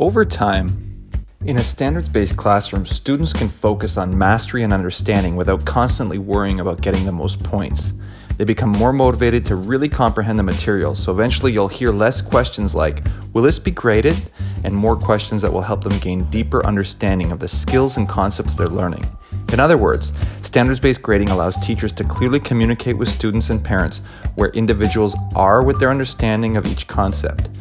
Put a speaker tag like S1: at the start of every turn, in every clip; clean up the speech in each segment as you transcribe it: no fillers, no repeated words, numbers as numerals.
S1: Over time, in a standards-based classroom, students can focus on mastery and understanding without constantly worrying about getting the most points. They become more motivated to really comprehend the material, so eventually you'll hear less questions like, will this be graded? And more questions that will help them gain deeper understanding of the skills and concepts they're learning. In other words, standards-based grading allows teachers to clearly communicate with students and parents where individuals are with their understanding of each concept.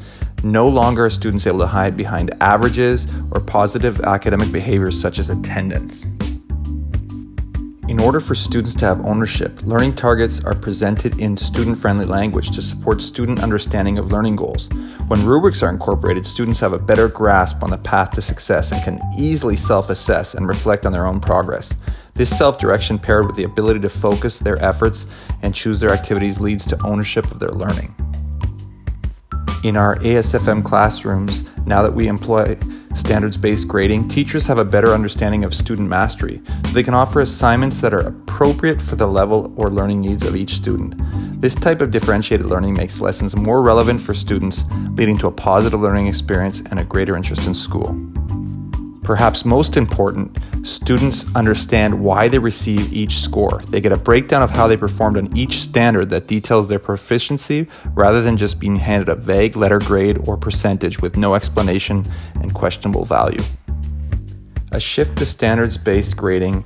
S1: No longer are students able to hide behind averages or positive academic behaviors such as attendance. In order for students to have ownership, learning targets are presented in student-friendly language to support student understanding of learning goals. When rubrics are incorporated, students have a better grasp on the path to success and can easily self-assess and reflect on their own progress. This self-direction, paired with the ability to focus their efforts and choose their activities, leads to ownership of their learning. In our ASFM classrooms, now that we employ standards-based grading, teachers have a better understanding of student mastery, so they can offer assignments that are appropriate for the level or learning needs of each student. This type of differentiated learning makes lessons more relevant for students, leading to a positive learning experience and a greater interest in school. Perhaps most important, students understand why they receive each score. They get a breakdown of how they performed on each standard that details their proficiency rather than just being handed a vague letter grade or percentage with no explanation and questionable value. A shift to standards-based grading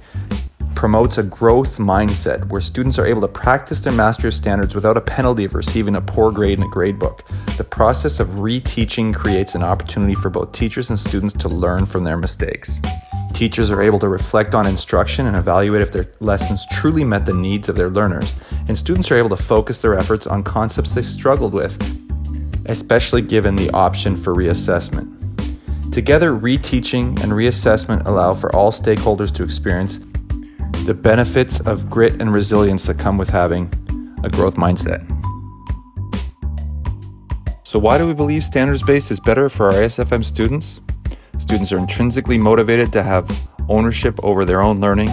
S1: promotes a growth mindset where students are able to practice their mastery of standards without a penalty of receiving a poor grade in a grade book. The process of reteaching creates an opportunity for both teachers and students to learn from their mistakes. Teachers are able to reflect on instruction and evaluate if their lessons truly met the needs of their learners, and students are able to focus their efforts on concepts they struggled with, especially given the option for reassessment. Together, reteaching and reassessment allow for all stakeholders to experience the benefits of grit and resilience that come with having a growth mindset. So why do we believe standards-based is better for our ASFM students? Students are intrinsically motivated to have ownership over their own learning.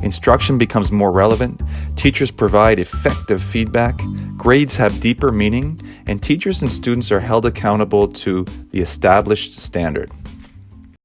S1: Instruction becomes more relevant. Teachers provide effective feedback. Grades have deeper meaning. And teachers and students are held accountable to the established standard.